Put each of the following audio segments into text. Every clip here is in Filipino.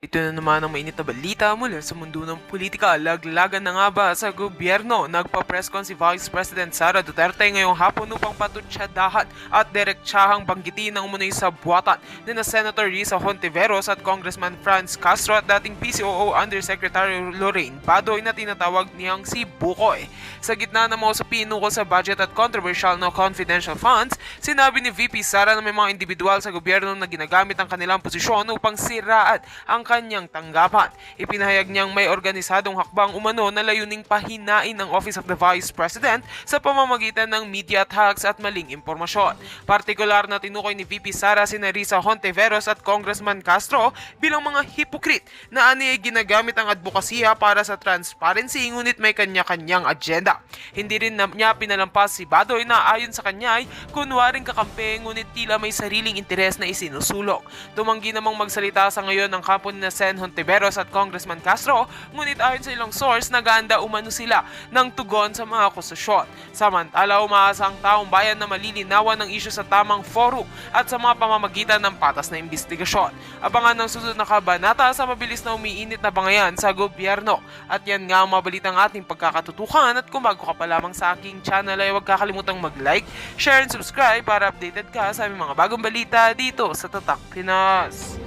Ito na naman ang mainit na balita mula sa mundo ng politika. Laglagan na nga ba sa gobyerno? Nagpa-press con si Vice President Sara Duterte ngayong hapon upang patutsadahan at direktsahang banggitin ang umunoy sa buwatan ni na Senator Risa Hontiveros at Congressman Franz Castro at dating PCOO Undersecretary Lorraine Badoy na tinatawag niyang si Bukoy. Sa gitna ng mga usapin ukol sa budget at controversial na confidential funds, sinabi ni VP Sara na may mga individual sa gobyerno na ginagamit ang kanilang posisyon upang siraan ang kanyang tanggapan. Ipinahayag niyang may organisadong hakbang umano na layuning pahinain ang Office of the Vice President sa pamamagitan ng media attacks at maling impormasyon. Partikular na tinukoy ni VP Sara sina Risa Hontiveros at Congressman Castro bilang mga hipokrit na ani ay ginagamit ang advokasya para sa transparency ngunit may kanya-kanyang agenda. Hindi rin niya pinalampas si Badoy na ayon sa kanya ay kunwaring kakampi ngunit tila may sariling interes na isinusulong. Tumanggi namang magsalita sa ngayon ng kampo ni Sen Hontiveros at Congressman Castro, ngunit ayon sa ilang source, naganda umano sila ng tugon sa mga akusasyon. Samantala, umaasa ang taong bayan na malilinawan ng isyu sa tamang forum at sa mga pamamagitan ng patas na investigasyon. Abangan ng susunod na kabanata sa mabilis na umiinit na bangayan sa gobyerno. At yan nga ang mabalitang ating pagkakatutukan, at kung bago ka pa lamang sa aking channel ay huwag kakalimutang mag-like, share and subscribe para updated ka sa aming mga bagong balita dito sa Tatak Pinas.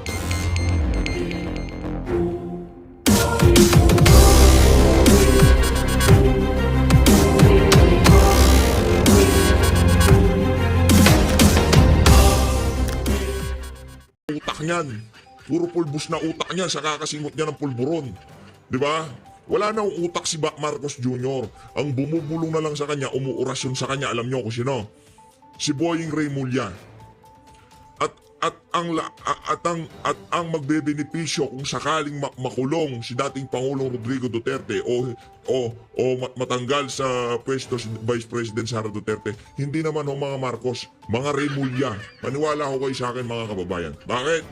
Utak niyan. Puro pulbos na utak niya sa kakasingot niya ng pulburon. Di ba? Wala na utak si Marcos Jr. Ang bumubulong na lang sa kanya, umuorasyon sa kanya, alam niyo kung sino? Si Boying Remulla. At ang magbebenepisyo kung sakaling makulong si dating Pangulong Rodrigo Duterte o matanggal sa pwesto si Vice President Sara Duterte, hindi naman ho mga Marcos, mga Remulla. Maniwala ho kayo sa akin mga kababayan. Bakit?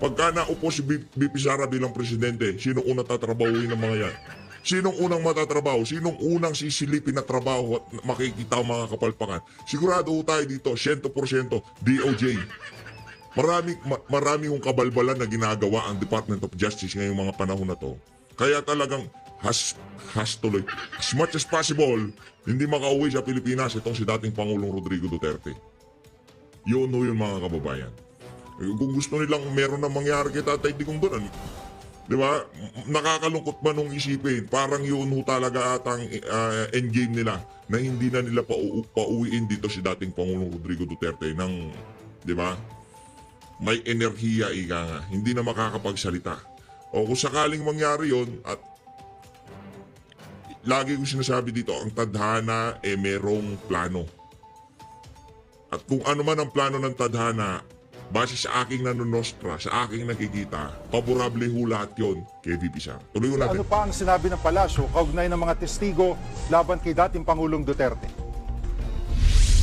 Pagka naupo si BP Sara bilang presidente, sino unang tatrabahuin ng mga yan? Sinong unang matatrabaho? Sinong unang sisilipin na trabaho at makikita ang mga kapalpakan? Sigurado ho tayo dito, 100% DOJ. Marami kong kabalbalan na ginagawa ang Department of Justice ngayong mga panahon na to. Kaya talagang has tuloy. As much as possible, hindi makauwi sa Pilipinas itong si dating Pangulong Rodrigo Duterte. Yun ho yun mga kababayan. Kung gusto nilang meron na mangyari kay Tatay Digong doon, di ba? Nakakalungkot man nung isipin. Parang yun ho talaga atang endgame nila na hindi na nila pauwiin dito si dating Pangulong Rodrigo Duterte ng, di ba? May enerhiya ika nga, hindi na makakapagsalita. O kung sakaling mangyari yon, at lagi ko sinasabi dito, ang tadhana merong plano. At kung ano man ang plano ng tadhana, base sa aking nanonostra, sa aking nakikita, paborable ho lahat yun kay VP Sara. Tuloy ko natin. Ano pa ang sinabi ng palasyo kaugnay ng mga testigo laban kay dating Pangulong Duterte?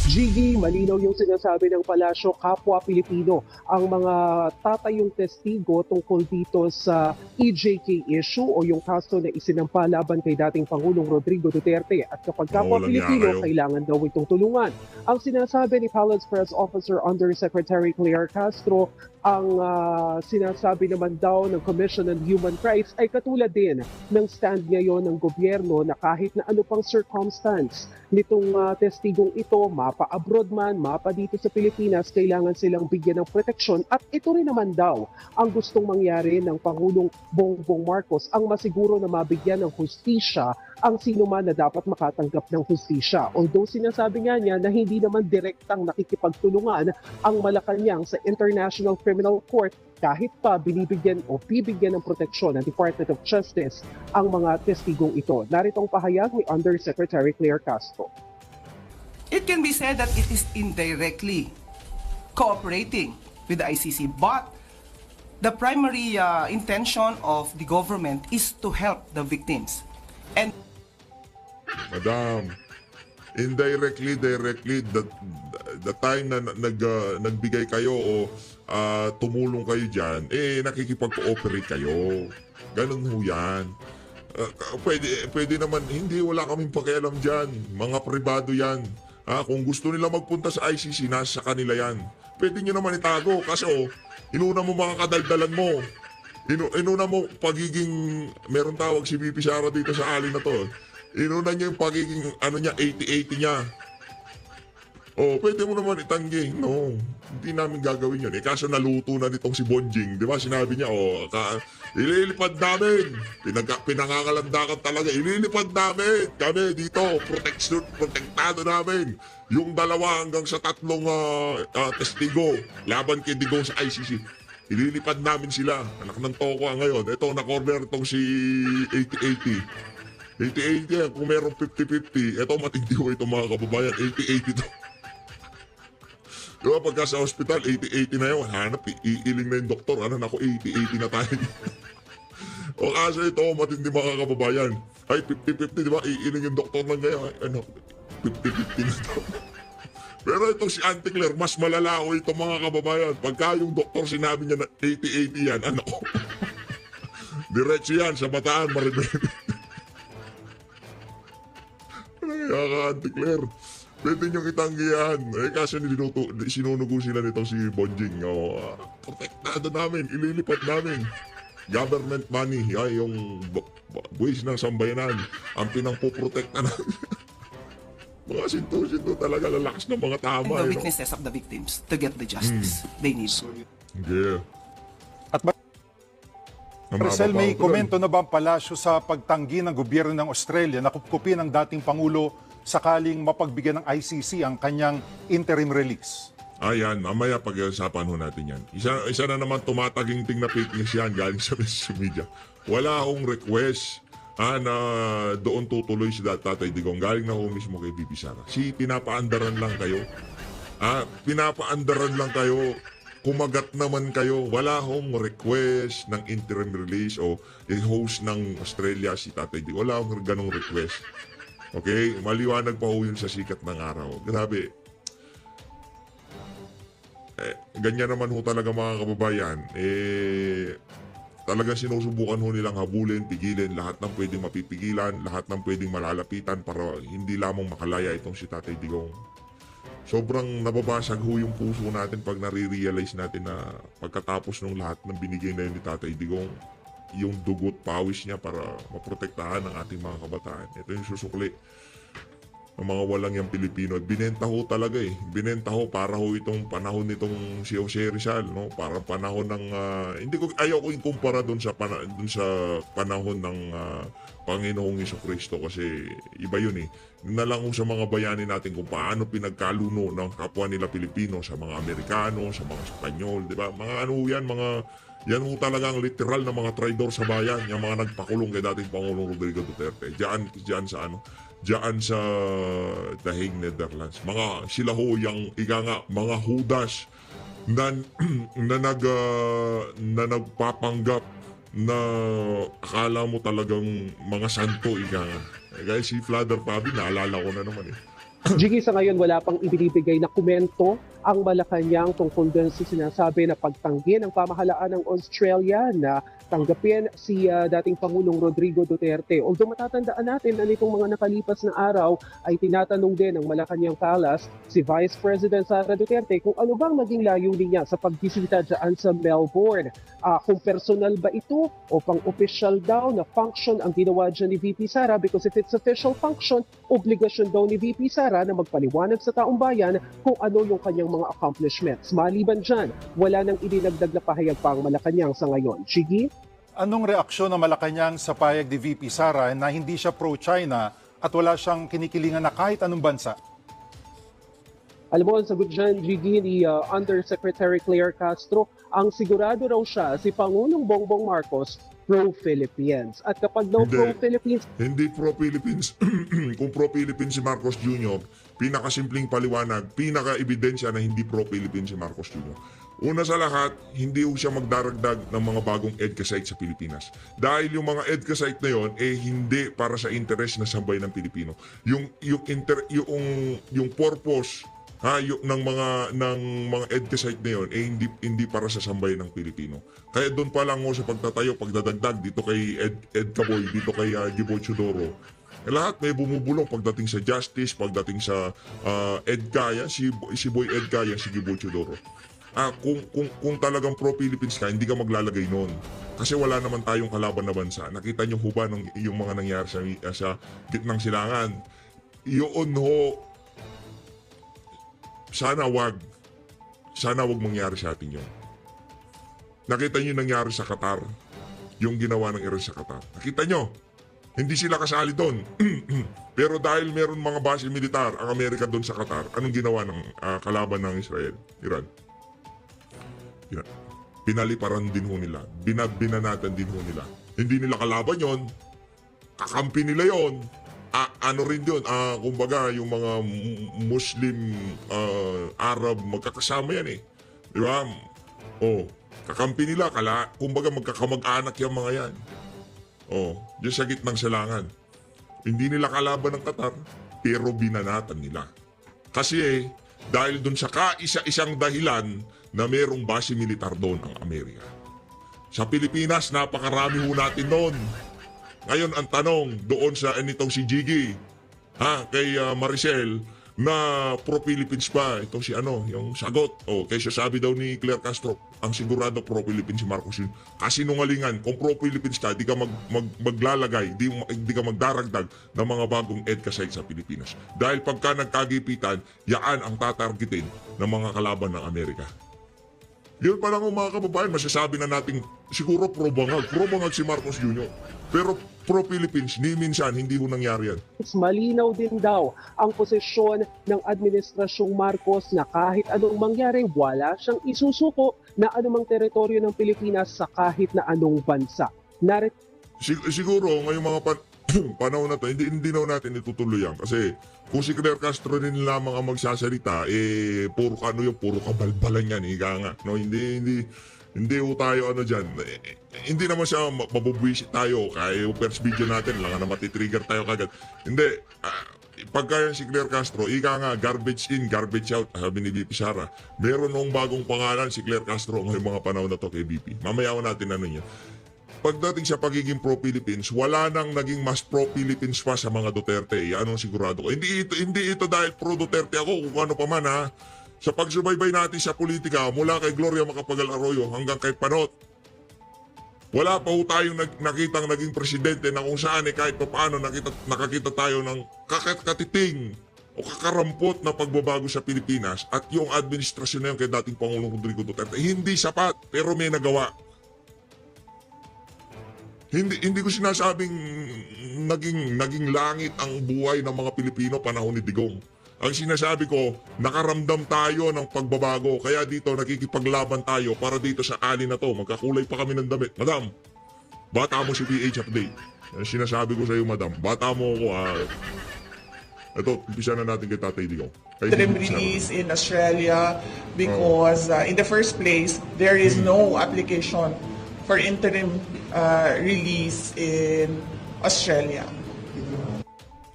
Gigi, malinaw yung sinasabi ng palasyo, kapwa Pilipino ang mga tatayong testigo tungkol dito sa EJK issue o yung kaso na isinampa laban kay dating Pangulong Rodrigo Duterte. At kapag kapwa Pilipino, kailangan daw itong tulungan. Ang sinasabi ni Palace Press Officer Undersecretary Claire Castro, ang sinasabi naman daw ng Commission on Human Rights ay katulad din ng stand ngayon ng gobyerno na kahit na ano pang circumstance nitong testigong ito, mapa-abroad man, mapa dito sa Pilipinas, kailangan silang bigyan ng proteksyon. At ito rin naman daw ang gustong mangyari ng Pangulong Bongbong Marcos, ang masiguro na mabigyan ng hustisya ang sino man na dapat makatanggap ng hustisya. Although sinasabi nga niya na hindi naman direktang nakikipagtulungan ang Malacanang sa International Criminal Court, kahit pa binibigyan o bibigyan ng proteksyon ng Department of Justice ang mga testigong ito. Naritong pahayag ni Undersecretary Claire Castro. It can be said that it is indirectly cooperating with the ICC, but the primary intention of the government is to help the victims. And Madam, indirectly, directly, the time na nagbigay kayo o tumulong kayo dyan, nakikipag-cooperate kayo. Ganun ho yan. Pwede naman, hindi, wala kaming pakialam dyan. Mga pribado yan. Kung gusto nila magpunta sa ICC, nasa kanila yan. Pwede nyo naman itago kasi inuna mo mga kadaldalan mo. Inuna mo pagiging, meron tawag si VP Sara dito sa alin na to. Inuna niya yung pagiging, ano niya, 80-80 niya. Oh, pwede mo naman itanggi. No, hindi namin gagawin yun. Kaso naluto na nitong si Bonjing. Di ba, sinabi niya, ililipad namin. Pinangangalandakan talaga. Ililipad namin. Kami dito, protektado namin. Yung 2 hanggang sa 3 testigo laban kay Digong sa ICC. Ililipad namin sila. Anak ng toko ngayon. Ito, na-corner itong si 80-80. 80-80 yan. Kung merong 50-50, ito matindi ko ito mga kababayan. 80-80 to. Diba, pagka sa hospital, 80-80 na yun. Hanap, iiling na yung doktor. Ano na ako, 80-80 na tayo. O kaso ito, matindi mga kababayan. Ay, 50-50, diba? Iiling yung doktor ng ngayon. Ano, 50-50 na to. Pero itong si Auntie Claire, mas malala ko ito mga kababayan. Pagka yung doktor sinabi niya na 80-80 yan, ano ko. Diretso yan, sa bataan, maribeli. Ano kaya ka, Auntie Claire? Pwede niyong itanggihan. Kasi sinunugo sila nitong si Bonjing. Protektado namin, ililipad namin. Government money, yung buwis ng sambayanan, ang pinangpoprotekta namin. Mga sinto talaga, lalakas ng mga tama. And the witnesses of the victims to get the justice they need. Yeah. At Maricel, may komento na ba ang palasyo sa pagtanggi ng gobyerno ng Australia na kupkupin ng dating Pangulo sakaling mapagbigyan ng ICC ang kanyang interim release? Ayan, mamaya pag-usapan ho natin yan. Isa na naman tumataginting na fake news yan galing sa social media. Wala akong request na doon tutuloy si Tatay Digong. Galing na ho mismo kay VP Sara. Pinapaandaran lang kayo. Pinapaandaran lang kayo. Kumagat naman kayo. Wala akong request ng interim release o host ng Australia si Tatay Digong. Wala akong ganong request. Okay? Maliwanag pa ho yun sa sikat ng araw. Grabe. Ganyan naman ho talaga mga kababayan. Talagang sinusubukan ho nilang habulin, pigilin, lahat ng pwedeng mapipigilan, lahat ng pwedeng malalapitan para hindi lamang makalaya itong si Tatay Digong. Sobrang nababasag ho yung puso natin pag nare-realize natin na pagkatapos ng lahat ng binigay na yun ni Tatay Digong, yung dugot pawis niya para maprotektahan ang ating mga kabataan. Ito yung susukli ng mga walang yung Pilipino. Binenta ho talaga Binenta ho para ho itong panahon nitong si Jose Rizal, no? Para panahon ng ayaw ko ikumpara doon sa panahon ng Panginoong Jesucristo kasi iba yun Yun na lang ho sa mga bayani natin kung paano pinagkaluno ng kapwa nila Pilipino sa mga Amerikano, sa mga Espanyol, di ba? Mga ano yan, yan mo talagang literal na mga traidor sa bayan, yung mga nagpakulong kay dating Pangulong Rodrigo Duterte. Diyan sa The Hague, Netherlands. Sila ho yung mga Judas na nagpapanggap na akala mo talagang mga santo Guys, si Flather Fabi, naalala ko na naman Jiggy, sa ngayon wala pang ibinibigay na komento ang Malacanang tungkol din sa sinasabi na pagtanggi ng pamahalaan ng Australia na tanggapin si dating Pangulong Rodrigo Duterte. Although matatandaan natin na nitong mga nakalipas na araw ay tinatanong din ng Malacanang Palace si Vice President Sara Duterte kung ano bang naging layunin niya sa pagbisita dyan sa Melbourne. Kung personal ba ito o pang-official daw na function ang ginawa dyan ni VP Sara, because if it's official function, obligasyon daw ni VP Sara na magpaliwanag sa taong bayan kung ano yung kanyang mga accomplishments. Maliban dyan, wala nang idinagdag na pahayag pa ang Malacanang sa ngayon. Chigi? Anong reaksyon ng Malacanang sa payag ni VP Sara na hindi siya pro-China at wala siyang kinikilingan na kahit anong bansa? Alam mo, ang sagot dyan, Gigi, ni Undersecretary Claire Castro, ang sigurado raw siya si Pangulong Bongbong Marcos pro-Philippines. At kapag daw pro-Philippines, hindi pro-Philippines. Kung pro-Philippines si Marcos Jr., pinakasimpleng paliwanag, pinaka-ebidensya na hindi pro-Philippines si Marcos Jr. Una sa lahat, hindi ho siya magdaragdag ng mga bagong EDCA site sa Pilipinas. Dahil yung mga EDCA site na yon hindi para sa interes na sambay ng Pilipino. Yung purpose ng mga EDCA site na yon hindi para sa sambay ng Pilipino. Kaya doon pa lang ho sa pagtatayo, pagdadagdag dito kay EDCA Boy, dito kay Gibo Chodoro. Lahat may bumubulong pagdating sa justice, pagdating sa EDCA, yan, si Boy EDCA, yan, si Gibo Chodoro. Kung talagang pro-Philippines ka, hindi ka maglalagay noon. Kasi wala naman tayong kalaban na bansa. Nakita nyo ho ba yung mga nangyari sa gitnang silangan? Yun ho, sana wag mangyari sa atin yun. Nakita nyo yung nangyari sa Qatar, yung ginawa ng Iran sa Qatar. Nakita nyo, hindi sila kasali doon. Pero dahil meron mga base militar ang Amerika doon sa Qatar, anong ginawa ng kalaban ng Israel, Iran? Pinaliparan din ho nila. Binanatan din ho nila. Hindi nila kalaban yon, kakampi nila yon. Ano rin yun, kumbaga yung mga Muslim, Arab, magkakasama yan eh. Di ba? Kakampi nila, kumbaga magkakamag-anak yung mga yan. Diyan sa gitnang silangan. Hindi nila kalaban ng Qatar, pero binanatan nila. Kasi dahil dun sa kaisa-isang dahilan na merong base militar doon ang Amerika. Sa Pilipinas, napakarami ho natin doon. Ngayon ang tanong doon sa nitong si Jiggy, kay Maricel, na pro-Philippines ba itong si yung sagot. Kaysa sabi daw ni Claire Castro, ang sigurado pro-Philippines si Marcos yun. Kasinungalingan, kung pro-Philippines ka, di ka maglalagay, di ka magdaragdag ng mga bagong EDCA site sa Pilipinas. Dahil pagka nagkagipitan, yaan ang tatargetin ng mga kalaban ng Amerika. Yun pa lang mga kababayan, masasabi na natin siguro pro-bangag si Marcos Jr. Pero pro-Philippines, ni minsan hindi ho nangyari yan. Malinaw din daw ang posisyon ng Administrasyong Marcos na kahit anong mangyari, wala siyang isusuko na anumang teritoryo ng Pilipinas sa kahit na anong bansa. Siguro ngayong mga panahon na to, hindi na natin itutuloy yan. Kasi kung si Claire Castro rin lamang ang magsasalita, puro kabalbalan yan, ika nga. No, hindi ho tayo dyan. Hindi naman siya mabubwisit tayo. Kaya yung first video natin, lang na matitrigger tayo kagad. Hindi. Pagka yan si Claire Castro, ika nga, garbage in, garbage out, sabi ni BP Sara. Meron nung bagong pangalan si Claire Castro ngayong mga panahon na to kay BP. Mamaya natin niya. Pagdating sa pagiging pro-Philippines, wala nang naging mas pro-Philippines pa sa mga Duterte. Anong sigurado ko? Hindi ito dahil pro-Duterte ako, kung ano pa man ha. Sa pagsubaybay natin sa politika, mula kay Gloria Macapagal Arroyo hanggang kay Panot, wala pa ho tayong nakitang naging presidente na kung saan kahit pa paano nakakita tayo ng katiting o kakarampot na pagbabago sa Pilipinas, at yung administrasyon na yun kay dating Pangulong Rodrigo Duterte, hindi sapat pero may nagawa. Hindi ko sinasabing naging langit ang buhay ng mga Pilipino panahon ni Digong. Ang sinasabi ko, nakaramdam tayo ng pagbabago, kaya dito nakikipaglaban tayo para dito sa ali na to. Magkakulay pa kami ng damit. Madam, bata mo si PH Update. Ang sinasabi ko sa iyo, madam, bata mo ako. Ito, umpisa na natin kay Tatay Digong. Interim release in Australia because in the first place, there is no application for interim release in Australia.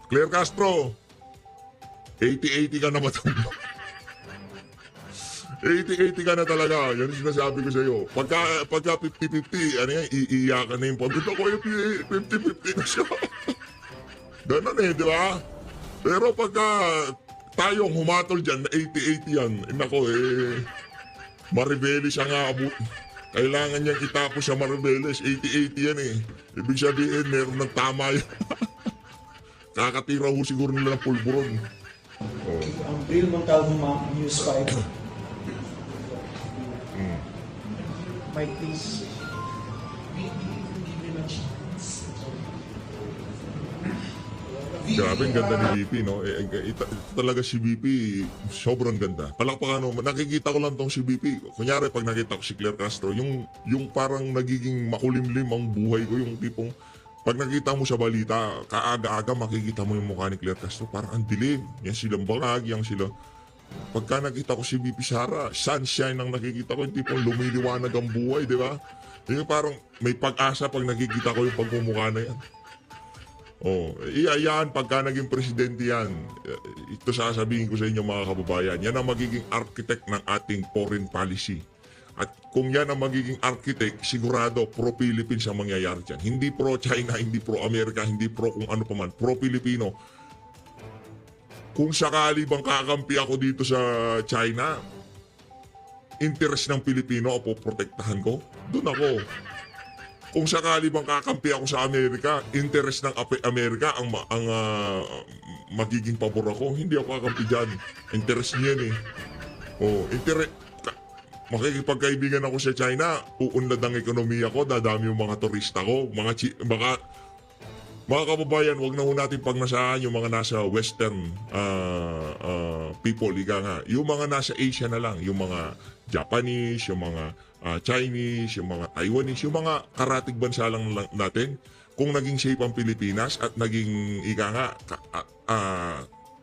Claire Castro, 80-80 ka na ba ito? 80-80 ka na talaga. Yan yung sinasabi ko sa iyo. Pagka 50-50, iiyakan na yung pagkita ko yung 50-50 na siya. Ganon di ba? Pero pagka tayong humatol dyan, 80-80 yan, nako Maribeles siya nga abot. Kailangan niyang itapos sa Maribeles, 80-80 yan Ibig sabihin, meron ng tama yan. Kakatira ho siguro nila ng pulburon. Ang Bill Montalvo News 5. Mike, please. Grabe, ang ganda ni BP, no? Talaga si BP, sobrang ganda. Palakpakan, nakikita ko lang tong si BP. Kunyari, pag nakita ko si Claire Castro, yung parang nagiging makulimlim ang buhay ko, yung tipong, pag nakita mo sa balita, kaaga-aga makikita mo yung mukha ni Claire Castro, parang ang dilim. Yan silang bangag, yan sila. Pagka nakita ko si BP Sara, sunshine ang nakikita ko, yung tipong lumiliwanag ang buhay, di ba? Yung parang may pag-asa pag nakikita ko yung pagmumukha na yan. Iyan, pagka naging presidente yan, ito sasabihin ko sa inyo mga kababayan, yan ang magiging architect ng ating foreign policy. At kung yan ang magiging architect, sigurado pro-Philippines ang mangyayari dyan. Hindi pro-China, hindi pro-America, hindi pro kung ano pa man, pro-Filipino. Kung sakali bang kakampi ako dito sa China, interest ng Pilipino ang poprotektahan ko, doon ako. Kung sakali bang kakampi ako sa Amerika, interest ng Amerika ang magiging pabor ako, hindi ako kakampi dyan. Interest niyan eh. Makikipagkaibigan ako sa China, uunlad ang ekonomiya ko, dadami yung mga turista ko, mga kababayan, wag na ho natin pagnasahan yung mga nasa western people, ika nga. Yung mga nasa Asia na lang, yung mga Japanese, yung mga Chinese, yung mga Taiwanese, yung mga karatig bansa lang natin. Kung naging safe ang Pilipinas at naging, ika nga,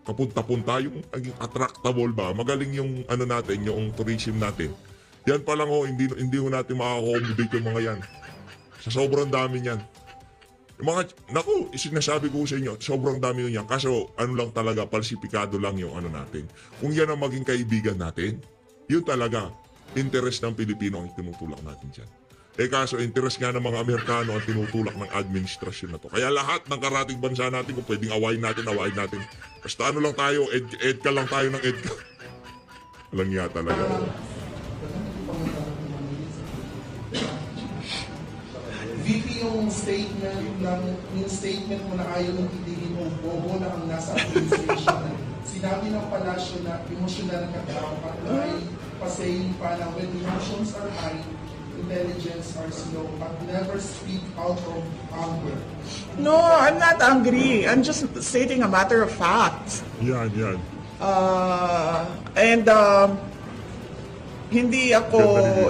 kapunta-punta, yung naging attractable ba, magaling yung ano natin, yung tourism natin. Yan pa lang ho, hindi ho natin maka-accommodate yung mga yan. Sa sobrang dami niyan. Yung mga, naku, sinasabi ko sa inyo, sobrang dami yun yan. Kaso, ano lang talaga, falsipikado lang yung ano natin. Kung yan ang maging kaibigan natin, yun talaga, interest ng Pilipino ang tinutulak natin dyan. Kaso, interest nga ng mga Amerikano ang tinutulak ng administrasyon na to. Kaya lahat ng karating bansa natin, kung pwedeng awayin natin. Basta ano lang tayo, edka lang tayo ng edka. Walang nga talaga. VP, yung statement mo na ayaw ng titigin mo, bobo na ang nasa administration. Sinabi ng palasyo na emosyonal ka daw at may pasaying pa na when emotions are high, intelligence are slow, but never speak out of anger. No, I'm not angry. I'm just stating a matter of fact. Yan. Hindi ako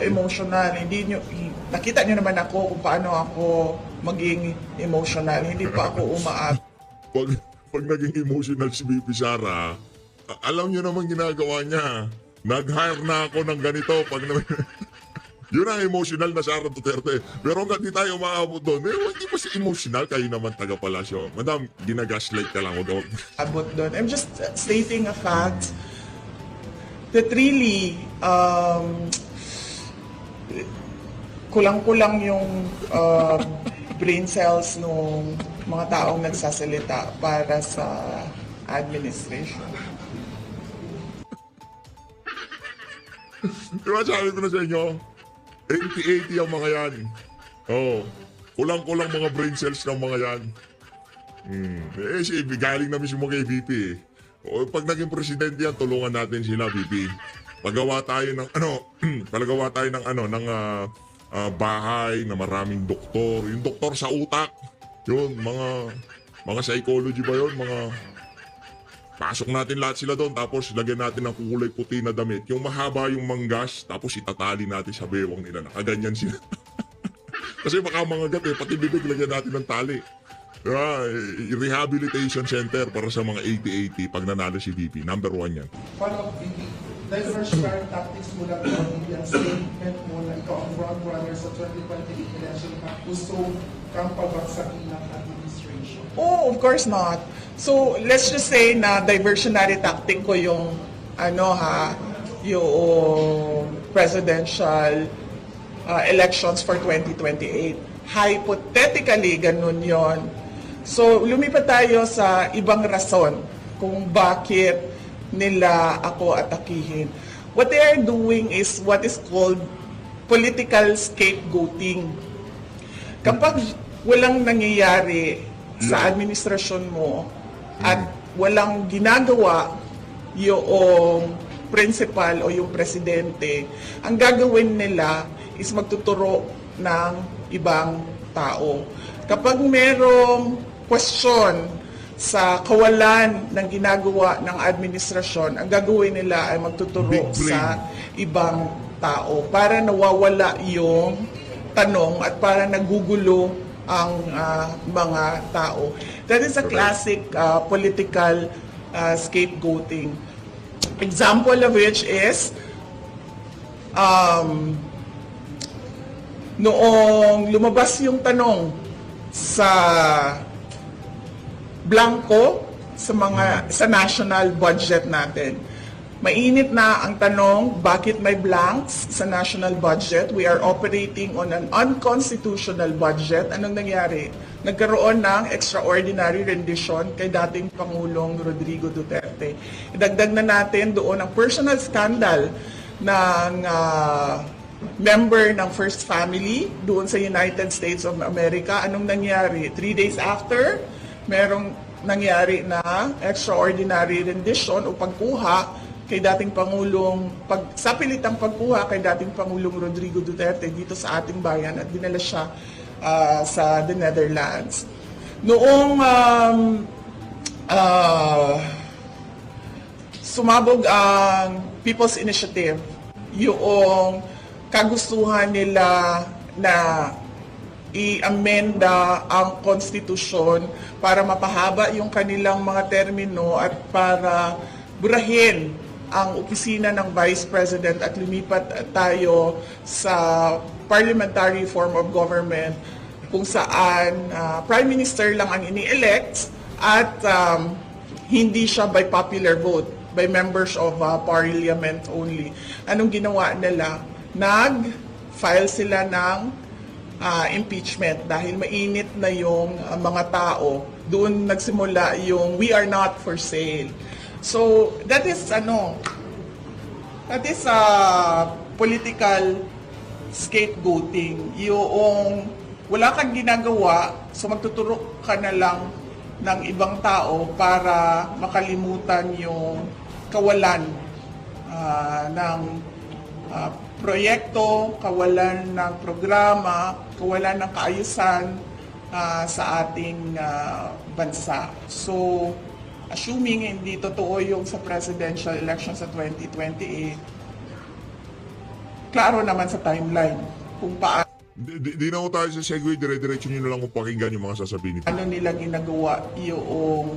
emotional. Nakita niyo naman ako kung paano ako maging emotional. Hindi pa ako umaab. Pag naging emotional si VP Sara, alam niyo naman ginagawa niya. Nag-hire na ako ng ganito. Yun ang emotional na Sara Duterte. Pero hanggang di tayo maabot doon, hindi pa si emotional. Kayo naman taga-palasyo. Madam, ginagaslight ka lang. Abot doon. I'm just stating a fact that really kulang-kulang yung brain cells ng mga taong nagsasalita para sa administration. Diba sabi ko na sa inyo, 80-80 ang mga yan. Kulang-kulang mga brain cells ng mga yan. Galing na mismo kay VP eh. Pag naging presidente yan, tulungan natin sila, VP. Pagawa tayo ng bahay na maraming doktor. Yung doktor sa utak. Yun, mga psychology ba yun? Pasok natin lahat sila doon, tapos lagyan natin ng kulay puti na damit. Yung mahaba yung manggas, tapos itatali natin sa bewang nila. Nakaganyan sila. Kasi baka mga gat pati bibig lagyan natin ng tali. Rehabilitation center para sa mga 80-80 pag nanalo si VP. Number 1 yan. Follow up, VP. Diversionary tactics mo lang yung statement mo na ikaw ang front-runner sa 2028 election na gusto kang pabagsakin ng administration. Oh, of course not. So, let's just say na diversionary tactic ko yung yung presidential elections for 2028. Hypothetically, ganun yon. So, lumipat tayo sa ibang rason kung bakit nila ako atakihin. What they are doing is what is called political scapegoating. Kapag walang nangyayari sa administrasyon mo at walang ginagawa yung principal o yung presidente, ang gagawin nila is magtuturo ng ibang tao. Kapag merong question sa kawalan ng ginagawa ng administrasyon, ang gagawin nila ay magtuturo sa ibang tao para nawawala yung tanong at para nagugulo ang mga tao. That is a classic political scapegoating. Example of which is noong lumabas yung tanong sa blanco sa national budget natin. Mainit na ang tanong, bakit may blanks sa national budget? We are operating on an unconstitutional budget. Anong nangyari? Nagkaroon ng extraordinary rendition kay dating Pangulong Rodrigo Duterte. Idagdag na natin doon ang personal scandal ng member ng First Family doon sa United States of America. Anong nangyari? 3 days after, merong nangyari na extraordinary rendition o pagkuha kay dating Pangulong, sa pilitang pagkuha kay dating Pangulong Rodrigo Duterte dito sa ating bayan at dinala siya sa the Netherlands. Noong sumabog ang People's Initiative, yung kagustuhan nila na i-amenda ang konstitusyon para mapahaba yung kanilang mga termino at para burahin ang opisina ng Vice President at lumipat tayo sa parliamentary form of government kung saan Prime Minister lang ang ini-elect at hindi siya by popular vote, by members of parliament only. Anong ginawa nila? Nag-file sila ng impeachment dahil mainit na yung mga tao. Doon nagsimula yung we are not for sale. So that is political scapegoating. Yung wala kang ginagawa, so magtuturo ka na lang ng ibang tao para makalimutan yung kawalan ng proyekto, kawalan ng programa, kawalan ng kaayusan sa ating bansa. So, assuming hindi totoo yung sa presidential election sa 2028, klaro naman sa timeline kung paano Di na ako tayo sa segue, dire-diretso nyo na lang kung pakinggan yung mga sasabihin nito. nila ginagawa yung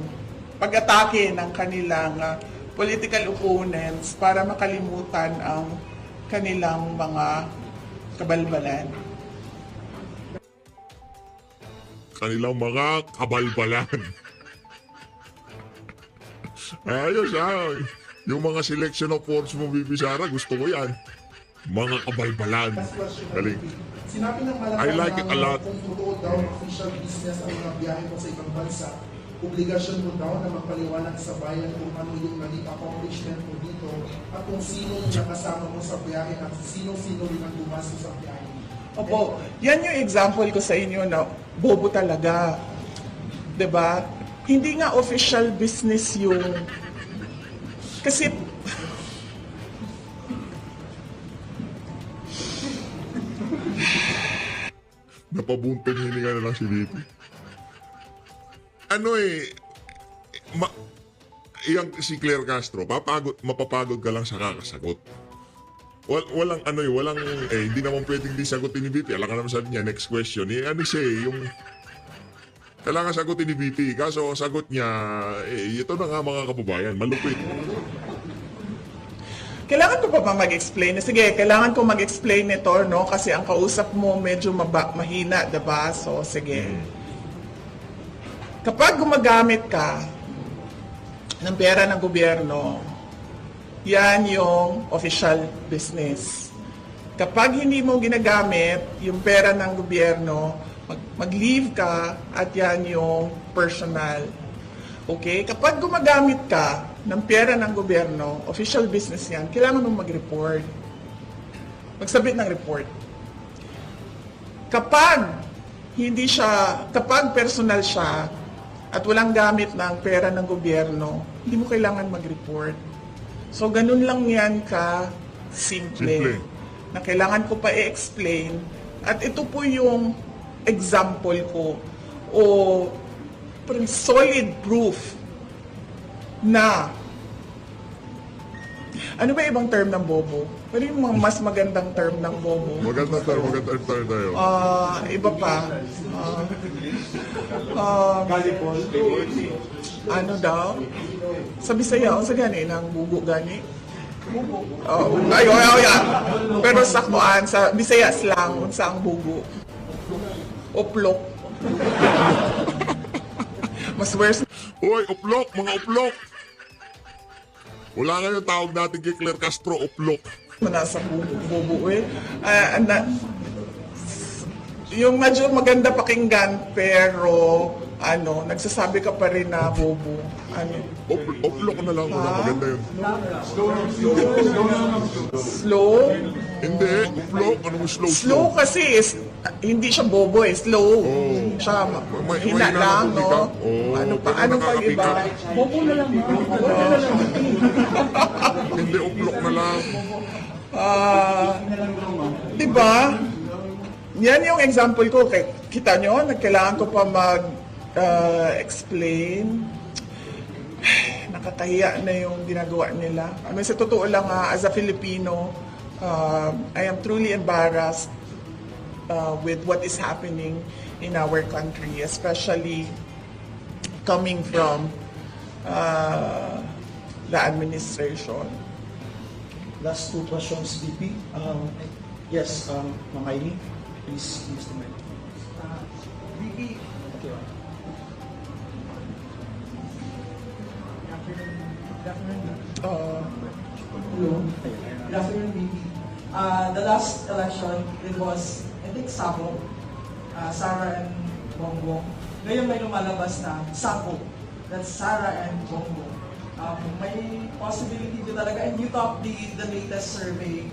pag-atake ng kanilang political opponents para makalimutan ang kanilang mga kabalbalan. Kanilang mga kabalbalan. Ayos yung mga selection of words mo, Bibi Sara, gusto ko yan. Mga kabalbalan. Galing. Sinabi ng Malacanang I like it a lot. Kung totoo daw official business ang mga biyahe mo sa ibang bansa, obligasyon mo daw na magpaliwanag sa bayan kung ano yung naging accomplishment mo dito at kung sino yung nakasama mo sa biyahe at sino-sino rin ang gumasto sa biyahe. Opo, yan yung example ko sa inyo na bobo talaga. 'Di ba? Hindi nga official business yung kasi Napabuntong hininga na lang si Bibi. Yung si Claire Castro, mapapagod ka lang sa kakasagot. Walang hindi naman pwedeng di sagutin ni BP. Alam ka naman sabi niya, next question. Yung kailangan sagutin ni BP. Kaso sagot niya, ito na nga mga kababayan, malupit. kailangan ko pa ba mag-explain? Sige, kailangan ko mag-explain ito, no? Kasi ang kausap mo medyo mahina, diba? So, sige. Kapag gumagamit ka ng pera ng gobyerno, yan yung official business. Kapag hindi mo ginagamit yung pera ng gobyerno, mag-leave ka at yan yung personal. Okay? Kapag gumagamit ka ng pera ng gobyerno, official business yan, kailangan mong mag-report. Magsabit ng report. Kapag personal siya at walang gamit ng pera ng gobyerno, hindi mo kailangan mag-report. So, ganun lang yan simple. Na kailangan ko pa i-explain. At ito po yung example ko o solid proof na ano ba ibang term ng bobo? Ano yung mga mas magandang term ng bobo? Magandang term tayo. Iba pa. Ano daw? Sa Bisaya, sa gani, ng bugo gani? Bugo. Ay. Pero sa kuan, sa Bisaya slang, sa ang bugo. Oplok. Mas worse. Hoy, uplok! Mga uplok! Wala nga yung tawag natin kay Claire Castro, uplok. Nasa bubo eh. Yung medyo maganda pakinggan pero nagsasabi ka pa rin na bobo. Upload ko na lang una, maganda yun. Slow? Hindi, upload, anong slow? Slow kasi hindi siya bobo slow. Siya hina lang, no? Ano pa iba? Bobo na lang, Hindi, upload na lang. Diba? Yan yung example ko. Kita nyo, kailangan ko pa explain. Nakakahiya na yung ginagawa nila. Sa totoo lang, as a Filipino, I am truly embarrassed with what is happening in our country, especially coming from the administration. Last two questions, VP. Yes, Ma'am Aimee, please use the mic. VP. Okay. Hello. Good afternoon, VP. The last election, it was, I think, Sabo, Sara and Bongbong. Ngayon may lumalabas na Sabo. That's Sara and Bongbong. May possibility to talaga, and you top the latest survey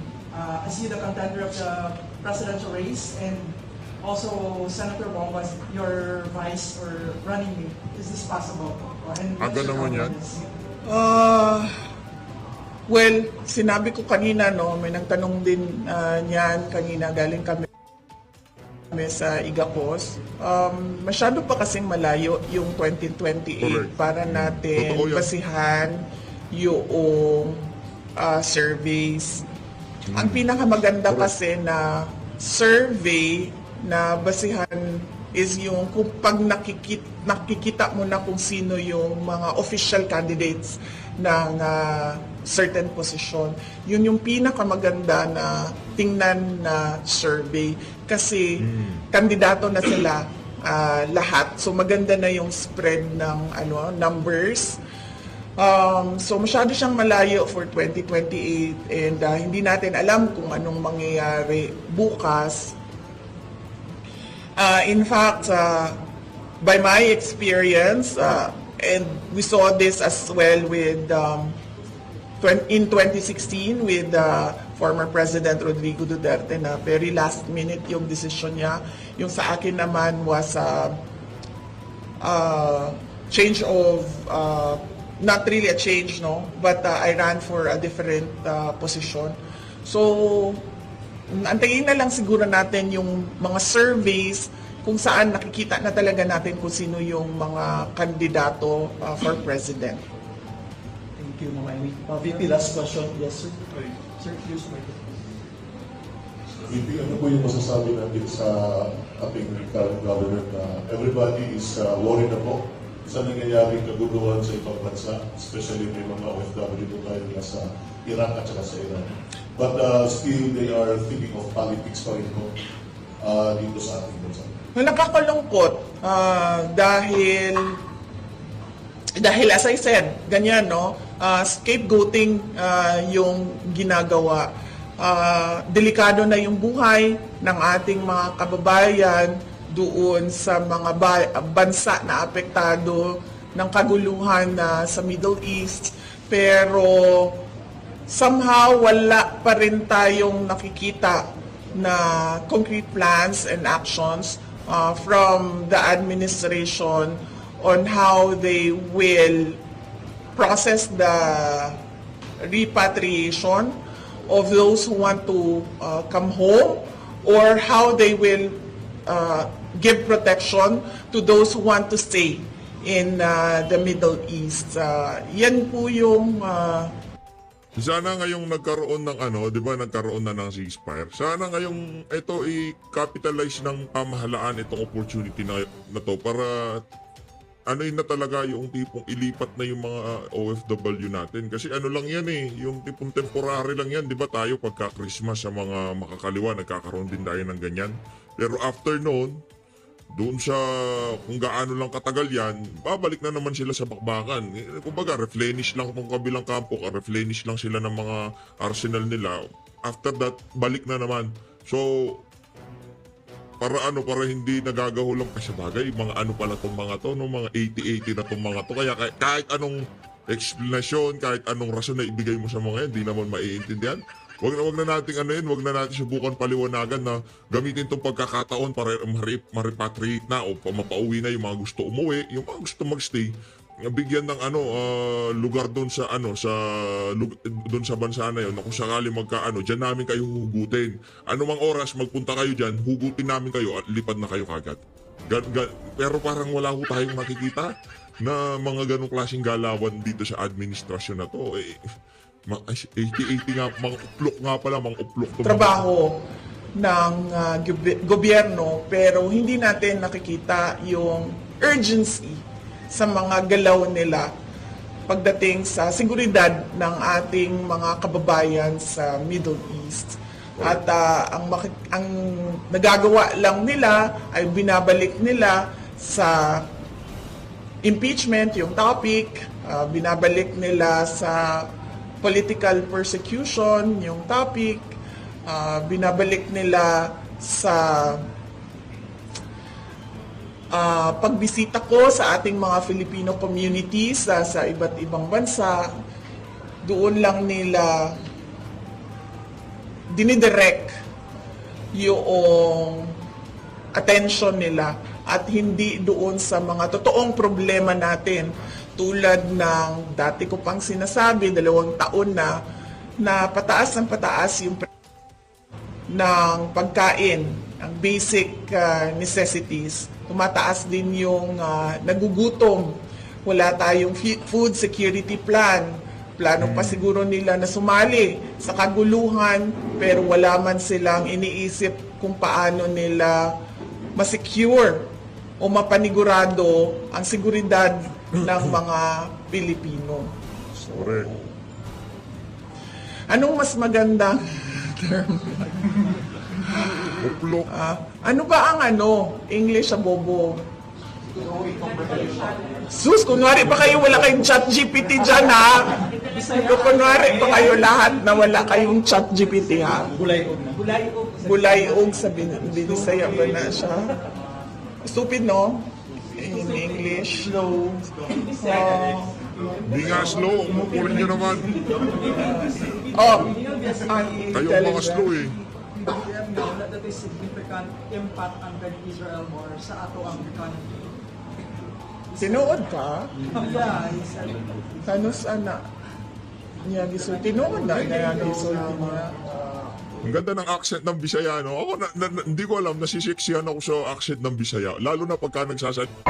as you the contender of the presidential race, and also Senator Bongo as your vice or running mate. Is this possible? And what's your naman yan? Well, sinabi ko kanina, may nagtanong din niyan kanina, galing kami sa Igapos. Masyado pa kasing malayo yung 2028 para natin basihan yung surveys. Ang pinakamaganda kasi na survey na basihan is yung kung pag nakikita mo na kung sino yung mga official candidates ng certain position. Yun yung pinakamaganda na tingnan na survey kasi kandidato na sila lahat. So maganda na yung spread ng numbers. So masyado siyang malayo for 2028 and hindi natin alam kung anong mangyayari bukas. In fact, by my experience, and we saw this as well with in 2016 with former President Rodrigo Duterte na very last minute yung decision niya. Yung sa akin naman was change of not really a change, no, but I ran for a different position. So antayin na lang siguro natin yung mga surveys kung saan nakikita na talaga natin kung sino yung mga kandidato for president. Thank you, Ma'am Aimee. VP, last question. Yes, sir. Sir, use the mic. VP, ano po yung masasabi natin sa ating current government na everybody is worried na po sa nangyayaring kaguluhan sa ibang bansa, especially may mga OFW po tayo mula sa Iraq at saka sa Iran. But still, they are thinking of politics pa rin po dito sa ating bansa. Nakakalungkot dahil as I said, ganyan, no? Scapegoating yung ginagawa. Delikado na yung buhay ng ating mga kababayan doon sa mga bansa na apektado ng kaguluhan sa Middle East. Pero somehow wala pa rin tayong nakikita na concrete plans and actions from the administration on how they will process the repatriation of those who want to come home, or how they will give protection to those who want to stay in the Middle East. Yan po yung sana ngayong nagkaroon ng di ba nagkaroon na ng ceasefire. Sana ngayong ito i-capitalize ng pamahalaan itong opportunity na to para yun na talaga yung tipong ilipat na yung mga OFW natin. Kasi lang yan yung tipong temporary lang yan. Di ba tayo pagka Christmas sa mga makakaliwa, nagkakaroon din tayo ng ganyan. Pero after noon, doon sa kung gaano lang katagal yan, babalik na naman sila sa bakbakan. Kumbaga, replenish lang itong kabilang kampo, replenish lang sila ng mga arsenal nila. After that, balik na naman. So, para hindi nagagahulang kasi bagay, mga ano pala tong mga to, no, mga 80-80 na tong mga to. Kaya kahit anong explanation, kahit anong rason na ibigay mo sa mga yan, di naman maiintindihan. Wag na nating ano yun, wag na natin subukan paliwanagan na gamitin tong pagkakataon para ma-repatriate na o mapauwi na yung mga gusto umuwi, yung mga gusto magstay, bigyan ng lugar doon sa doon sa bansa na yun, na kung sakali diyan namin kayo hugutin. Anumang oras magpunta kayo diyan, hugutin namin kayo at lipad na kayo kagad. Pero parang wala ho tayong nakikita na mga ganong klaseng galawan dito sa administrasyon na to. 80-80 nga, mga uplok nga pala, mga uplok to. Trabaho ng gobyerno, pero hindi natin nakikita yung urgency sa mga galaw nila pagdating sa seguridad ng ating mga kababayan sa Middle East. At ang nagagawa lang nila ay binabalik nila sa impeachment yung topic, binabalik nila sa political persecution yung topic, binabalik nila sa pagbisita ko sa ating mga Filipino communities sa iba't ibang bansa. Doon lang nila dinidirect yung attention nila at hindi doon sa mga totoong problema natin, tulad ng dati ko pang sinasabi, 2 taon na pataas ng pataas yung ng pagkain, ang basic necessities. Tumataas din yung nagugutom. Wala tayong food security plan. Plano pa siguro nila na sumali sa kaguluhan, pero wala man silang iniisip kung paano nila masecure o mapanigurado ang seguridad ng mga Pilipino. Correct. Anong mas magandang term? Uplok. Ano ba ang English sa bobo? Sus, kunwari pa kayo wala kayong chat GPT dyan, ha? Kunwari pa kayo lahat na wala kayong chat GPT, ha? Bulayog sa Binisaya ba na siya? Stupid, no? In English. Slow. Di nga slow, umukulit nyo naman. Kayo mga slow eh. That is significant impact on the Israel war sa ato ang economy. Tinuod ka? Yeah, Tanus anak niya gisulti noon na gisulti niya. Ang ganda ng accent ng Bisaya, no? Ako, hindi ko alam, nasisiksihan ako sa accent ng Bisaya. Lalo na pagka nagsasalita.